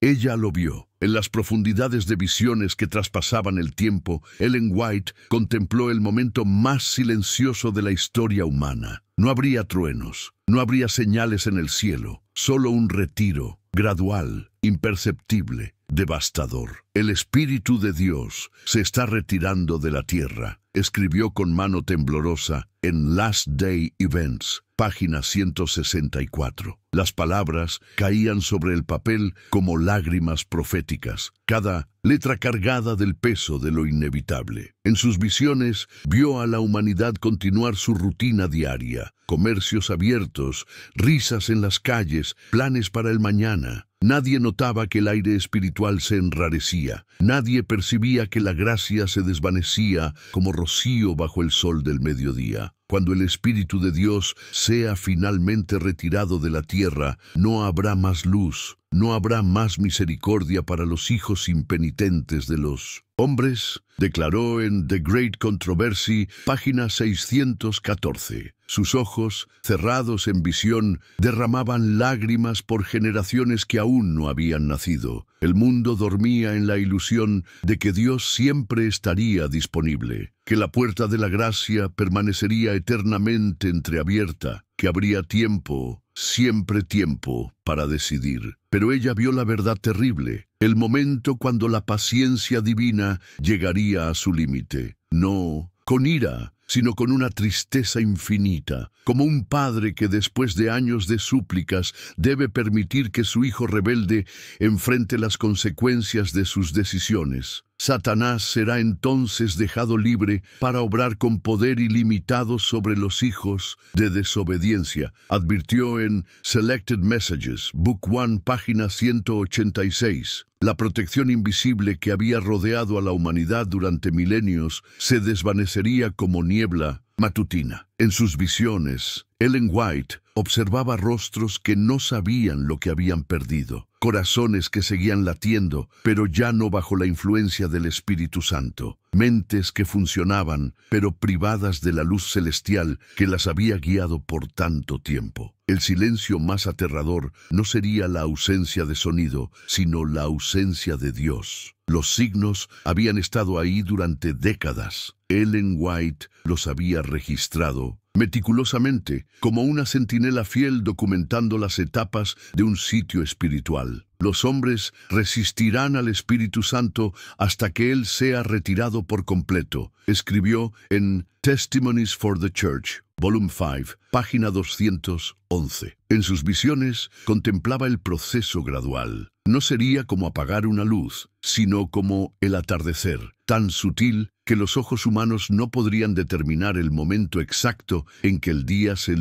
Ella lo vio. En las profundidades de visiones que traspasaban el tiempo, Ellen White contempló el momento más silencioso de la historia humana. No habría truenos, no habría señales en el cielo, solo un retiro, gradual, imperceptible, devastador. El Espíritu de Dios se está retirando de la tierra, escribió con mano temblorosa en Last Day Events, página 164. Las palabras caían sobre el papel como lágrimas proféticas, cada letra cargada del peso de lo inevitable. En sus visiones vio a la humanidad continuar su rutina diaria, comercios abiertos, risas en las calles, planes para el mañana. Nadie notaba que el aire espiritual se enrarecía. Nadie percibía que la gracia se desvanecía como rocío bajo el sol del mediodía. Cuando el Espíritu de Dios sea finalmente retirado de la tierra, no habrá más luz, no habrá más misericordia para los hijos impenitentes de los hombres, declaró en The Great Controversy, página 614. Sus ojos, cerrados en visión, derramaban lágrimas por generaciones que aún no habían nacido. El mundo dormía en la ilusión de que Dios siempre estaría disponible, que la puerta de la gracia permanecería eternamente entreabierta, que habría tiempo, siempre tiempo, para decidir. Pero ella vio la verdad terrible, el momento cuando la paciencia divina llegaría a su límite. No con ira, sino con una tristeza infinita, como un padre que después de años de súplicas debe permitir que su hijo rebelde enfrente las consecuencias de sus decisiones. Satanás será entonces dejado libre para obrar con poder ilimitado sobre los hijos de desobediencia, advirtió en Selected Messages, Book 1, página 186. La protección invisible que había rodeado a la humanidad durante milenios se desvanecería como niebla matutina. En sus visiones, Ellen White observaba rostros que no sabían lo que habían perdido, corazones que seguían latiendo, pero ya no bajo la influencia del Espíritu Santo, mentes que funcionaban, pero privadas de la luz celestial que las había guiado por tanto tiempo. El silencio más aterrador no sería la ausencia de sonido, sino la ausencia de Dios. Los signos habían estado ahí durante décadas. Ellen White los había registrado meticulosamente, como una centinela fiel documentando las etapas de un sitio espiritual. Los hombres resistirán al Espíritu Santo hasta que Él sea retirado por completo, escribió en Testimonies for the Church, Volume 5, página 211. En sus visiones contemplaba el proceso gradual. No sería como apagar una luz, sino como el atardecer, tan sutil que los ojos humanos no podrían determinar el momento exacto en que el día se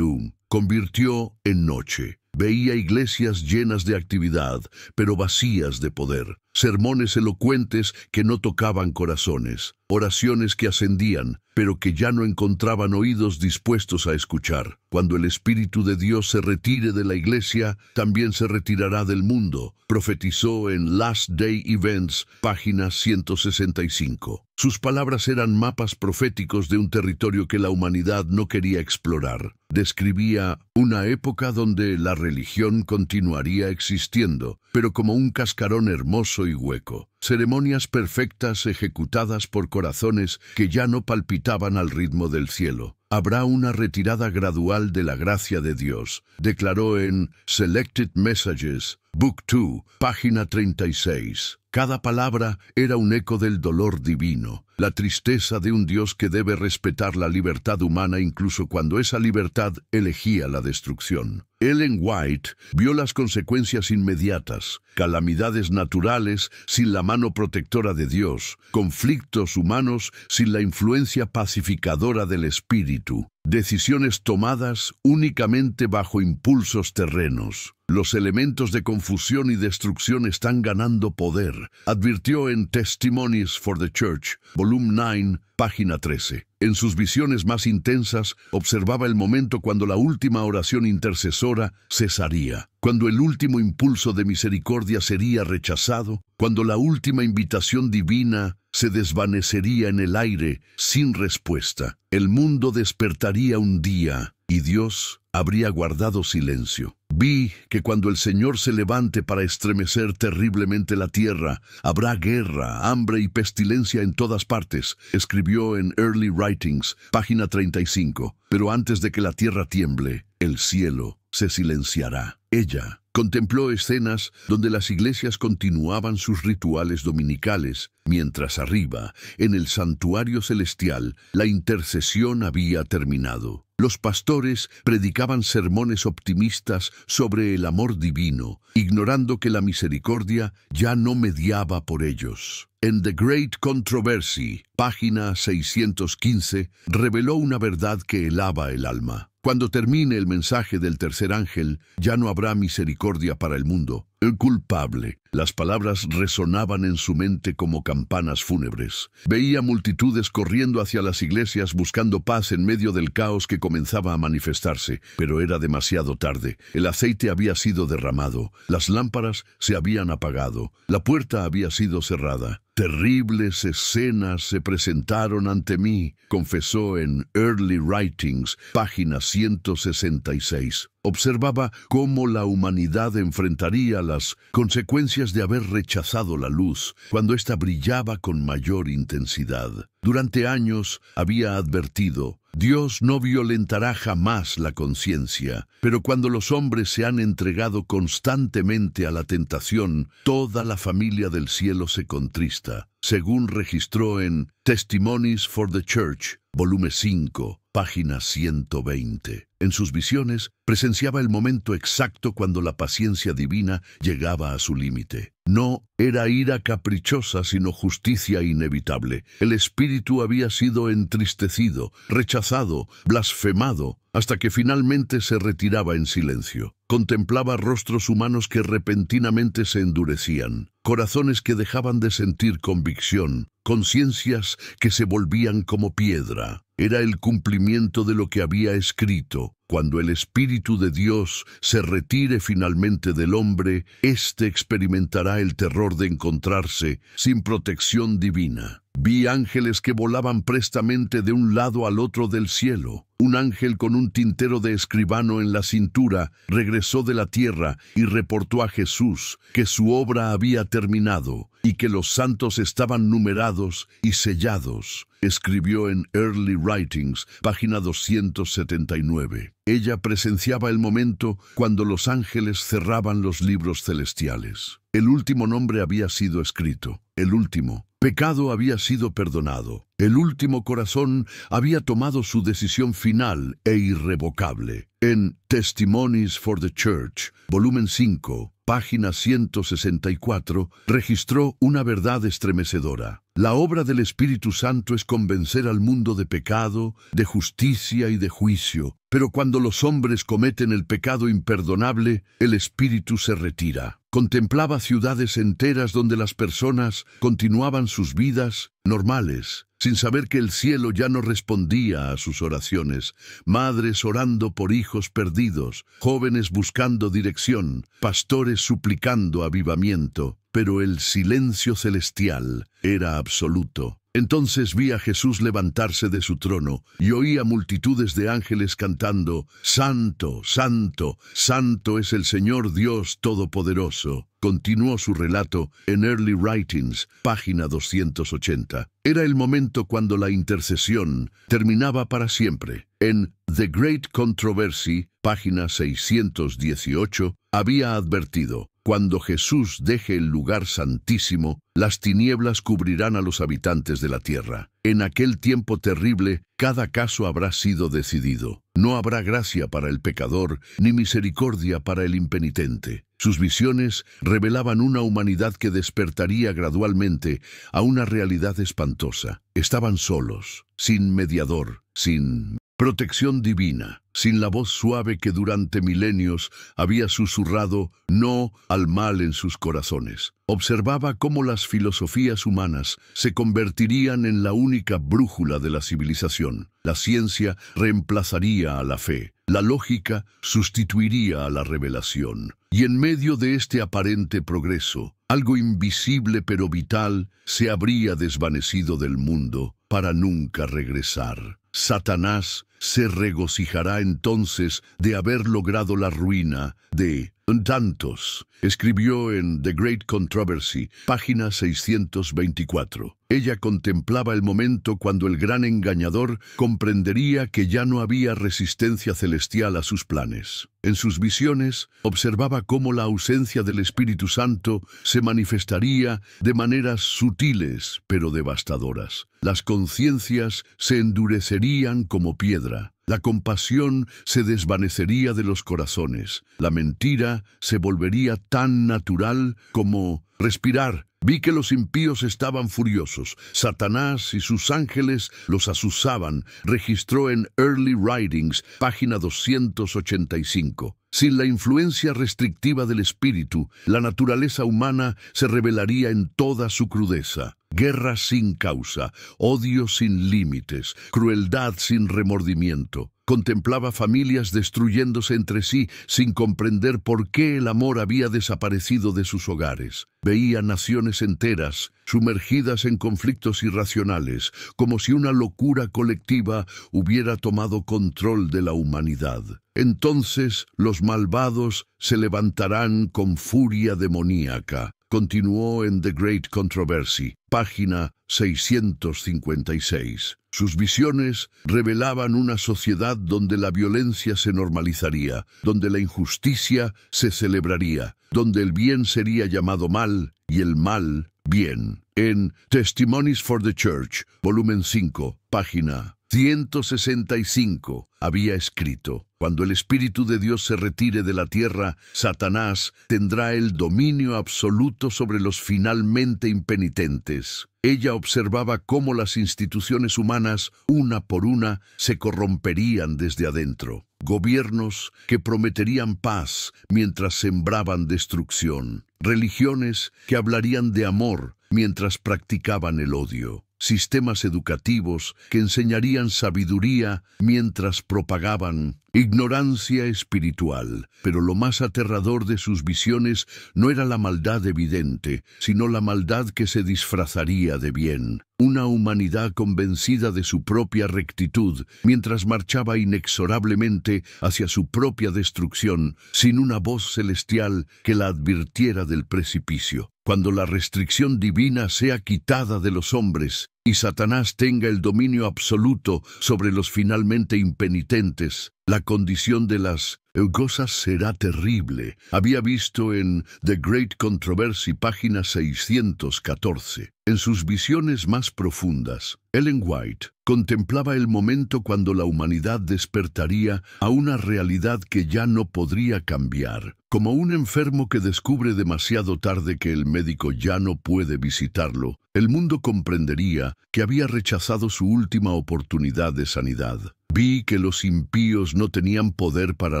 convirtió en noche. Veía iglesias llenas de actividad, pero vacías de poder. Sermones elocuentes que no tocaban corazones. Oraciones que ascendían, pero que ya no encontraban oídos dispuestos a escuchar. Cuando el Espíritu de Dios se retire de la iglesia, también se retirará del mundo, profetizó en Last Day Events, página 165. Sus palabras eran mapas proféticos de un territorio que la humanidad no quería explorar. Describía una época donde la religión continuaría existiendo, pero como un cascarón hermoso y hueco. Ceremonias perfectas ejecutadas por corazones que ya no palpitaban al ritmo del cielo. Habrá una retirada gradual de la gracia de Dios, declaró en Selected Messages, Book 2, página 36. Cada palabra era un eco del dolor divino, la tristeza de un Dios que debe respetar la libertad humana incluso cuando esa libertad elegía la destrucción. Ellen White vio las consecuencias inmediatas, calamidades naturales sin la mano protectora de Dios, conflictos humanos sin la influencia pacificadora del Espíritu, decisiones tomadas únicamente bajo impulsos terrenos. Los elementos de confusión y destrucción están ganando poder, advirtió en Testimonies for the Church, Volume 9, página 13. En sus visiones más intensas, observaba el momento cuando la última oración intercesora cesaría, cuando el último impulso de misericordia sería rechazado, cuando la última invitación divina se desvanecería en el aire sin respuesta. El mundo despertaría un día y Dios habría guardado silencio. Vi que cuando el Señor se levante para estremecer terriblemente la tierra, habrá guerra, hambre y pestilencia en todas partes, escribió en Early Writings, página 35. Pero antes de que la tierra tiemble, el cielo se silenciará. Ella contempló escenas donde las iglesias continuaban sus rituales dominicales, mientras arriba, en el santuario celestial, la intercesión había terminado. Los pastores predicaban sermones optimistas sobre el amor divino, ignorando que la misericordia ya no mediaba por ellos. En The Great Controversy, página 615, reveló una verdad que helaba el alma. Cuando termine el mensaje del tercer ángel, ya no habrá misericordia para el mundo. El culpable. Las palabras resonaban en su mente como campanas fúnebres. Veía multitudes corriendo hacia las iglesias buscando paz en medio del caos que comenzaba a manifestarse, pero era demasiado tarde. El aceite había sido derramado, las lámparas se habían apagado, la puerta había sido cerrada. Terribles escenas se presentaron ante mí, confesó en Early Writings, página 166. Observaba cómo la humanidad enfrentaría las consecuencias de haber rechazado la luz cuando ésta brillaba con mayor intensidad. Durante años había advertido: Dios no violentará jamás la conciencia, pero cuando los hombres se han entregado constantemente a la tentación, toda la familia del cielo se contrista, según registró en Testimonies for the Church, volumen 5, página 120. En sus visiones, presenciaba el momento exacto cuando la paciencia divina llegaba a su límite. No era ira caprichosa, sino justicia inevitable. El espíritu había sido entristecido, rechazado, blasfemado, hasta que finalmente se retiraba en silencio. Contemplaba rostros humanos que repentinamente se endurecían, corazones que dejaban de sentir convicción, conciencias que se volvían como piedra. Era el cumplimiento de lo que había escrito. Cuando el Espíritu de Dios se retire finalmente del hombre, éste experimentará el terror de encontrarse sin protección divina. Vi ángeles que volaban prestamente de un lado al otro del cielo. Un ángel con un tintero de escribano en la cintura regresó de la tierra y reportó a Jesús que su obra había terminado y que los santos estaban numerados y sellados. Escribió en Early Writings, página 279. Ella presenciaba el momento cuando los ángeles cerraban los libros celestiales. El último nombre había sido escrito. El último pecado había sido perdonado. El último corazón había tomado su decisión final e irrevocable. En Testimonies for the Church, volumen 5, página 164, registró una verdad estremecedora. La obra del Espíritu Santo es convencer al mundo de pecado, de justicia y de juicio. Pero cuando los hombres cometen el pecado imperdonable, el Espíritu se retira. Contemplaba ciudades enteras donde las personas continuaban sus vidas normales, sin saber que el cielo ya no respondía a sus oraciones. Madres orando por hijos perdidos, jóvenes buscando dirección, pastores suplicando avivamiento. Pero el silencio celestial era absoluto. Entonces vi a Jesús levantarse de su trono y oí a multitudes de ángeles cantando: «Santo, santo, santo es el Señor Dios Todopoderoso». Continuó su relato en Early Writings, página 280. Era el momento cuando la intercesión terminaba para siempre. En The Great Controversy, página 618, había advertido: cuando Jesús deje el lugar santísimo, las tinieblas cubrirán a los habitantes de la tierra. En aquel tiempo terrible, cada caso habrá sido decidido. No habrá gracia para el pecador, ni misericordia para el impenitente. Sus visiones revelaban una humanidad que despertaría gradualmente a una realidad espantosa. Estaban solos, sin mediador, sin protección divina, sin la voz suave que durante milenios había susurrado no al mal en sus corazones. Observaba cómo las filosofías humanas se convertirían en la única brújula de la civilización. La ciencia reemplazaría a la fe. La lógica sustituiría a la revelación. Y en medio de este aparente progreso, algo invisible pero vital se habría desvanecido del mundo para nunca regresar. Satanás se regocijará entonces de haber logrado la ruina de tantos. Escribió en The Great Controversy, página 624. Ella contemplaba el momento cuando el gran engañador comprendería que ya no había resistencia celestial a sus planes. En sus visiones, observaba cómo la ausencia del Espíritu Santo se manifestaría de maneras sutiles pero devastadoras. Las conciencias se endurecerían como piedra. La compasión se desvanecería de los corazones. La mentira se volvería tan natural como respirar. Vi que los impíos estaban furiosos. Satanás y sus ángeles los asusaban. Registró en Early Writings, página 285. Sin la influencia restrictiva del espíritu, la naturaleza humana se revelaría en toda su crudeza. Guerra sin causa, odio sin límites, crueldad sin remordimiento. Contemplaba familias destruyéndose entre sí sin comprender por qué el amor había desaparecido de sus hogares. Veía naciones enteras sumergidas en conflictos irracionales, como si una locura colectiva hubiera tomado control de la humanidad. Entonces los malvados se levantarán con furia demoníaca. Continuó en The Great Controversy, página 656. Sus visiones revelaban una sociedad donde la violencia se normalizaría, donde la injusticia se celebraría, donde el bien sería llamado mal y el mal bien. En Testimonies for the Church, volumen 5, página 165, había escrito: cuando el Espíritu de Dios se retire de la tierra, Satanás tendrá el dominio absoluto sobre los finalmente impenitentes. Ella observaba cómo las instituciones humanas, una por una, se corromperían desde adentro. Gobiernos que prometerían paz mientras sembraban destrucción. Religiones que hablarían de amor mientras practicaban el odio. Sistemas educativos que enseñarían sabiduría mientras propagaban ignorancia espiritual. Pero lo más aterrador de sus visiones no era la maldad evidente, sino la maldad que se disfrazaría de bien. Una humanidad convencida de su propia rectitud, mientras marchaba inexorablemente hacia su propia destrucción, sin una voz celestial que la advirtiera del precipicio. Cuando la restricción divina sea quitada de los hombres y Satanás tenga el dominio absoluto sobre los finalmente impenitentes, la condición de las cosas será terrible. Había visto en The Great Controversy, página 614. En sus visiones más profundas, Ellen White contemplaba el momento cuando la humanidad despertaría a una realidad que ya no podría cambiar. Como un enfermo que descubre demasiado tarde que el médico ya no puede visitarlo, el mundo comprendería que había rechazado su última oportunidad de sanidad. Vi que los impíos no tenían poder para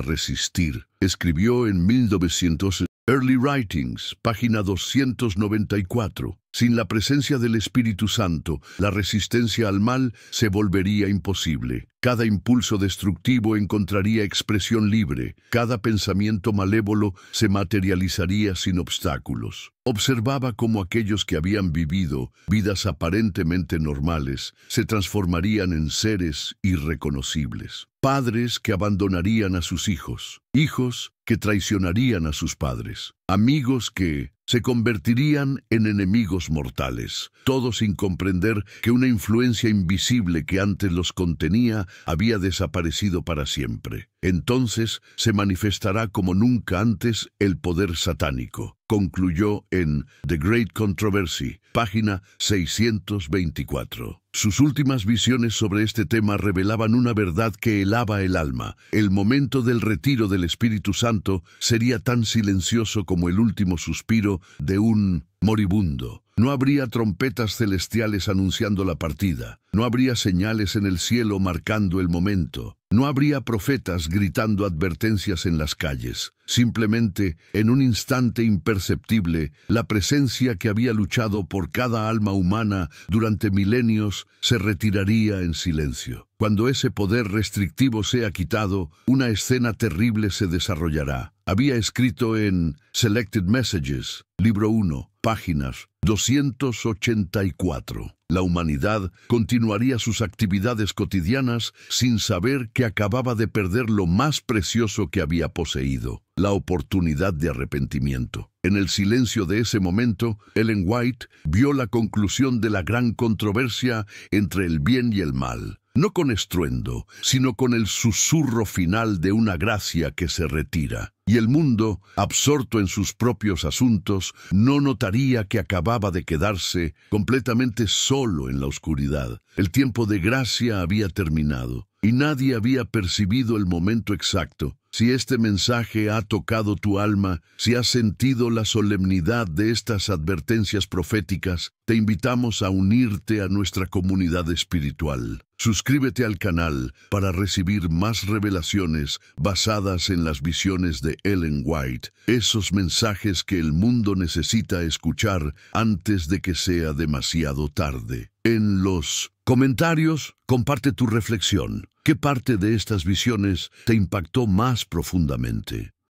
resistir. Escribió en 1900 Early Writings, página 294. Sin la presencia del Espíritu Santo, la resistencia al mal se volvería imposible. Cada impulso destructivo encontraría expresión libre. Cada pensamiento malévolo se materializaría sin obstáculos. Observaba cómo aquellos que habían vivido vidas aparentemente normales se transformarían en seres irreconocibles. Padres que abandonarían a sus hijos, hijos que traicionarían a sus padres, amigos que se convertirían en enemigos mortales, todos sin comprender que una influencia invisible que antes los contenía había desaparecido para siempre. Entonces se manifestará como nunca antes el poder satánico. Concluyó en The Great Controversy, página 624. Sus últimas visiones sobre este tema revelaban una verdad que helaba el alma. El momento del retiro del Espíritu Santo sería tan silencioso como el último suspiro de un moribundo. No habría trompetas celestiales anunciando la partida. No habría señales en el cielo marcando el momento. No habría profetas gritando advertencias en las calles. Simplemente, en un instante imperceptible, la presencia que había luchado por cada alma humana durante milenios se retiraría en silencio. Cuando ese poder restrictivo sea quitado, una escena terrible se desarrollará. Había escrito en Selected Messages, libro 1, páginas 284. La humanidad continuaría sus actividades cotidianas sin saber que acababa de perder lo más precioso que había poseído, la oportunidad de arrepentimiento. En el silencio de ese momento, Ellen White vio la conclusión de la gran controversia entre el bien y el mal. No con estruendo, sino con el susurro final de una gracia que se retira. Y el mundo, absorto en sus propios asuntos, no notaría que acababa de quedarse completamente solo en la oscuridad. El tiempo de gracia había terminado, y nadie había percibido el momento exacto. Si este mensaje ha tocado tu alma, si has sentido la solemnidad de estas advertencias proféticas, te invitamos a unirte a nuestra comunidad espiritual. Suscríbete al canal para recibir más revelaciones basadas en las visiones de Ellen White, esos mensajes que el mundo necesita escuchar antes de que sea demasiado tarde. En los comentarios, comparte tu reflexión. ¿Qué parte de estas visiones te impactó más profundamente?